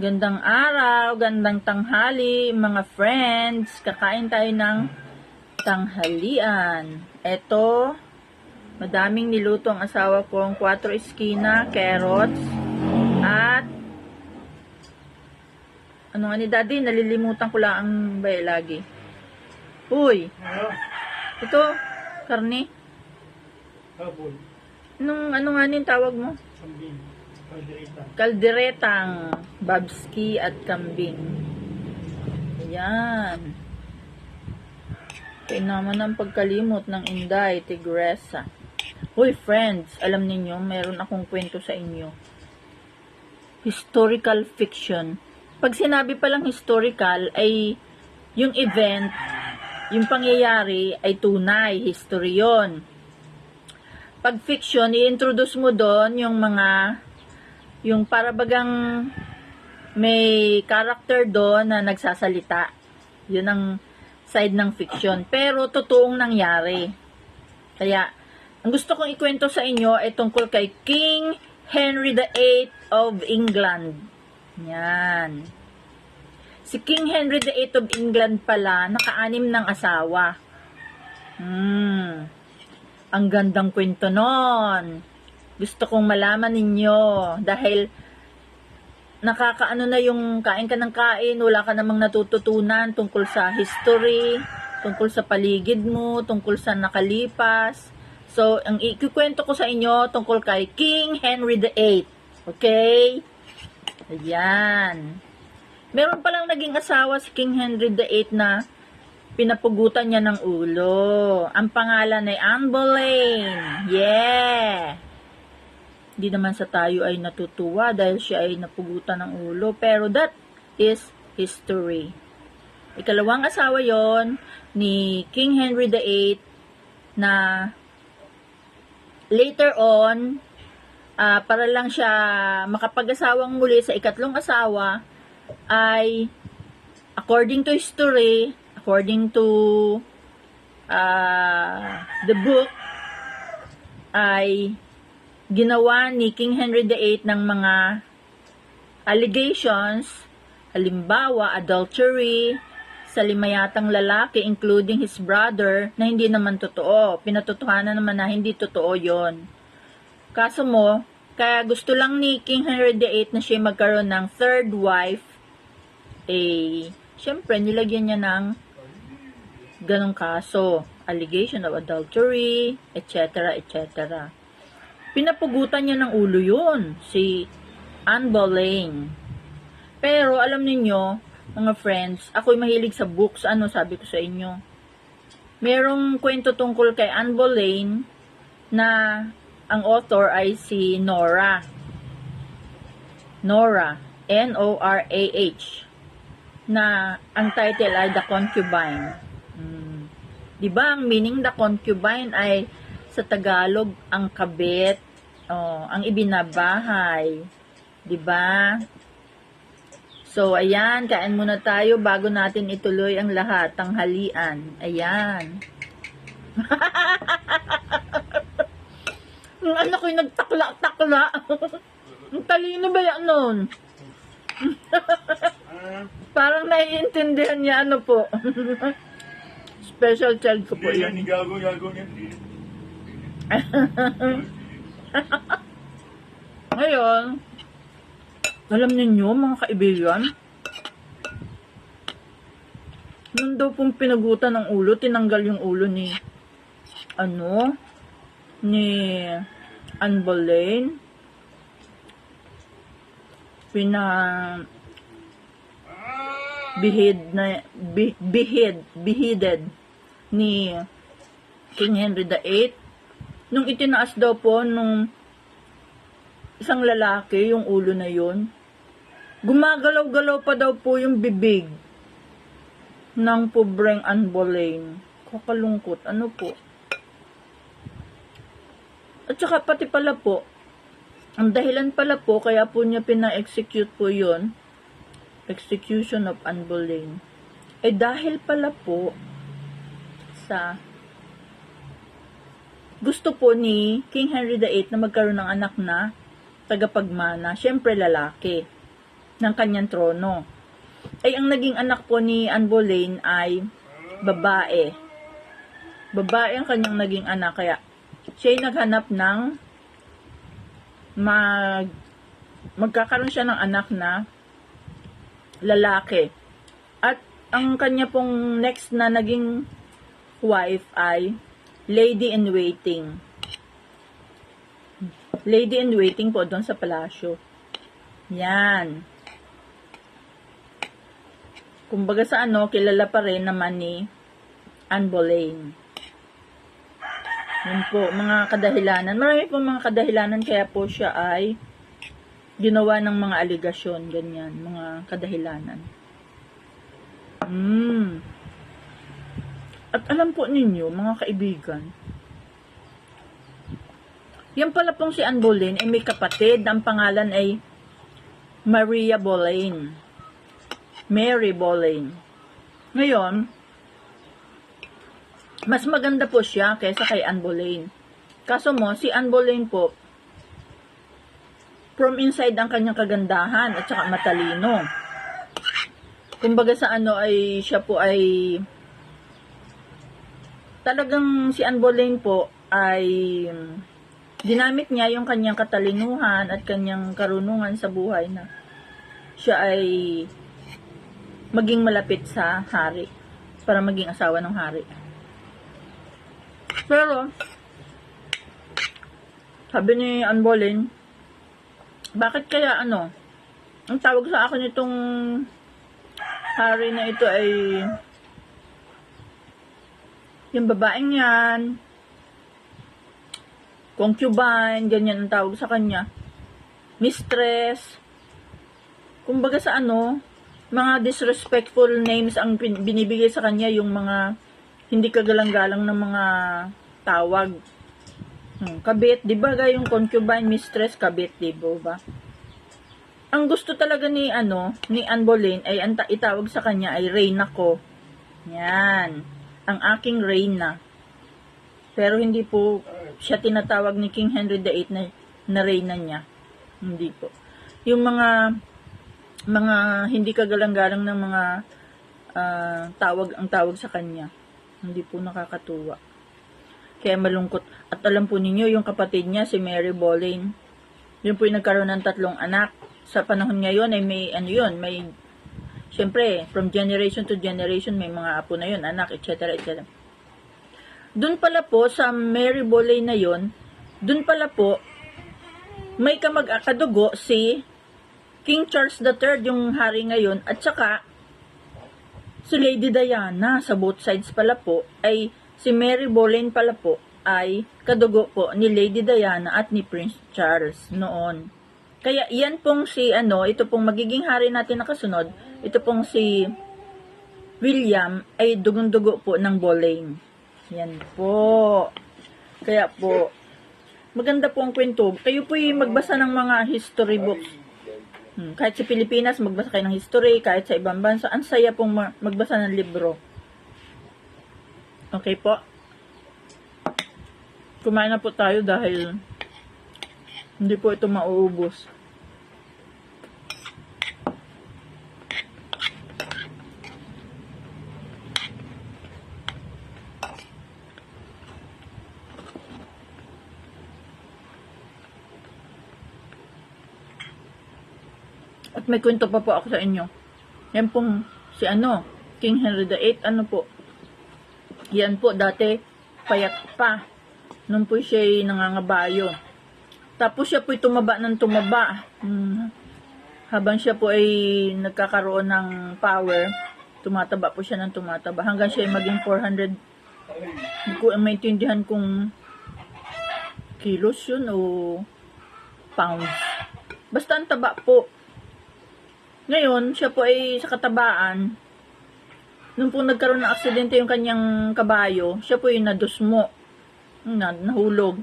Gandang araw, gandang tanghali, mga friends. Kakain tayo ng tanghalian. Ito, madaming niluto ang asawa kong 4 eskina, carrots, at ano nga ni daddy, nalilimutan ko lang ang lagi. Uy, ito, karne. Ano nga nin tawag mo? Kalderetang, babski at kambing. Ayan. Kaya naman ang pagkalimot ng Inday, Tigresa. Uy, friends, alam niyo meron akong kwento sa inyo. Historical fiction. Pag sinabi palang historical, ay yung event, yung pangyayari, ay tunay, history yun. Pag fiction, i-introduce mo doon yung para bagang may character doon na nagsasalita. Yun ang side ng fiction. Pero totoong nangyari. Kaya, ang gusto kong ikwento sa inyo ay tungkol kay King Henry VIII of England. Yan. Si King Henry VIII of England pala, naka-anim ng asawa. Ang gandang kwento nun. Gusto kong malaman ninyo dahil nakakaano na yung kain ka ng kain, wala ka namang natututunan tungkol sa history, tungkol sa paligid mo, tungkol sa nakalipas. So, ang ikikwento ko sa inyo tungkol kay King Henry VIII. Okay? Ayan. Meron palang naging asawa si King Henry VIII na pinapugutan niya ng ulo. Ang pangalan ay Anne Boleyn. Yeah! Hindi naman sa tayo ay natutuwa dahil siya ay napugutan ng ulo. Pero that is history. Ikalawang asawa yon ni King Henry VIII na later on, para lang siya makapag-asawang muli sa ikatlong asawa, ay according to history, according to the book, ay ginawa ni King Henry VIII ng mga allegations, halimbawa adultery, sa 5 yatang lalaki including his brother na hindi naman totoo. Pinatotohanan naman na hindi totoo yon. Kaso mo, kaya gusto lang ni King Henry VIII na siya magkaroon ng third wife, syempre nilagyan niya ng ganong kaso, allegation of adultery, etc., etc. Pinapugutan niya ng ulo yun, si Anne Boleyn. Pero alam niyo mga friends, ako'y mahilig sa books. Ano sabi ko sa inyo? Merong kwento tungkol kay Anne Boleyn na ang author ay si Nora. Nora, N-O-R-A-H. Na ang title ay The Concubine. Diba ang meaning The Concubine ay sa Tagalog ang kabit, ang ibinabahay. Diba? So, ayan, kain muna tayo bago natin ituloy ang lahat, tanghalian. Ayan. Ang anak ko'y nagtakla-takla. Ang talino ba yan nun? Parang naiintindihan niya ano po. Special child ko po yun. Gago niya. Ngayon, alam ninyo mga kaibigan, nung daw pong pinagutan ng ulo, tinanggal yung ulo ni Anne Boleyn, beheaded ni King Henry VIII. Nung itinaas daw po nung isang lalaki yung ulo na yun, gumagalaw-galaw pa daw po yung bibig ng pobreng Anne Boleyn. Kakalungkot. Ano po? At saka pati pala po, ang dahilan pala po, kaya po niya pina-execute po yun, execution of Anne Boleyn, dahil pala po sa gusto po ni King Henry VIII na magkaroon ng anak na tagapagmana, syempre lalaki. ng kanyang trono. Ay ang naging anak po ni Anne Boleyn ay babae. Babae ang kanyang naging anak, kaya siya ay naghanap ng magkakaroon siya ng anak na lalaki. At ang kanya pong next na naging wife ay Lady in Waiting. Lady in Waiting po doon sa palasyo. Yan. Kumbaga sa kilala pa rin naman ni Anne Boleyn. Yun po, mga kadahilanan. Marami po mga kadahilanan kaya po siya ay ginawa ng mga aligasyon, ganyan, mga kadahilanan. At alam po ninyo, mga kaibigan, yan pala pong si Anne Boleyn ay may kapatid. Ang pangalan ay Maria Boleyn. Mary Boleyn. Ngayon, mas maganda po siya kaysa kay Anne Boleyn. Kaso mo, si Anne Boleyn po, from inside ang kanyang kagandahan at saka matalino. Kumbaga sa ay siya po ay talagang si Anne Boleyn po ay ginamit niya yung kanyang katalinuhan at kanyang karunungan sa buhay na siya ay maging malapit sa hari para maging asawa ng hari. Pero sabi ni Anne Boleyn, bakit kaya ang tawag sa akin itong hari na ito ay yung babaeng yan, concubine, ganyan ang tawag sa kanya, mistress. Kumbaga sa mga disrespectful names ang binibigay sa kanya, yung mga hindi kagalang-galang ng mga tawag. Kabit, di ba yung concubine, mistress, kabit, di ba? Ang gusto talaga ni Anne Boleyn ay itawag sa kanya ay reyna ko. Yan, ang aking reyna. Pero hindi po siya tinatawag ni King Henry VIII na reyna niya. Hindi po. Yung mga hindi kagalang-galang ng mga tawag sa kanya. Hindi po nakakatuwa. Kaya malungkot. At alam po ninyo, yung kapatid niya, si Mary Boleyn, yun po yung nagkaroon ng 3 anak. Sa panahon ngayon ay may siyempre, from generation to generation, may mga apo na yun, anak, etc. etc. Doon pala po, sa Mary Boleyn na yun, doon pala po, may kamag-akadugo si King Charles III, yung hari ngayon, at saka si Lady Diana. Sa both sides pala po, ay si Mary Boleyn pala po ay kadugo po ni Lady Diana at ni Prince Charles noon. Kaya yan pong si ito pong magiging hari natin na kasunod, ito pong si William ay dugong-dugo po ng Boleyn. Yan po. Kaya po, maganda po ang kwento. Kayo po yung magbasa ng mga history books. Kahit sa Pilipinas, magbasa kayo ng history, kahit sa ibang bansa, ang saya pong magbasa ng libro. Okay po? Kumain na po tayo dahil hindi po ito mauubos. At may kwento pa po ako sa inyo. Yan pong si King Henry VIII, po. Yan po, dati payat pa. Nung po siya nangangabayo. Tapos siya po tumaba ng tumaba. Habang siya po ay nagkakaroon ng power, tumataba po siya ng tumataba. Hanggang siya ay maging 400. Hindi ko maintindihan kung kilos yun o pounds. Basta ang taba po. Ngayon, siya po ay sa katabaan. Nung po nagkaroon ng aksidente yung kanyang kabayo, siya po ay nadusmo. Nahulog.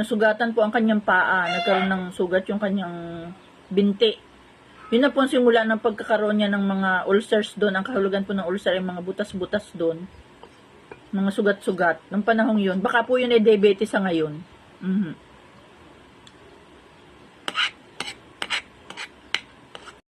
Nasugatan po ang kanyang paa. Nagkaroon ng sugat yung kanyang binti. Yun na po ang simula ng pagkakaroon niya ng mga ulcers doon. Ang kahulugan po ng ulcer ay mga butas-butas doon. Mga sugat-sugat. Nung panahong yun. Baka po yun ay diabetes sa ngayon.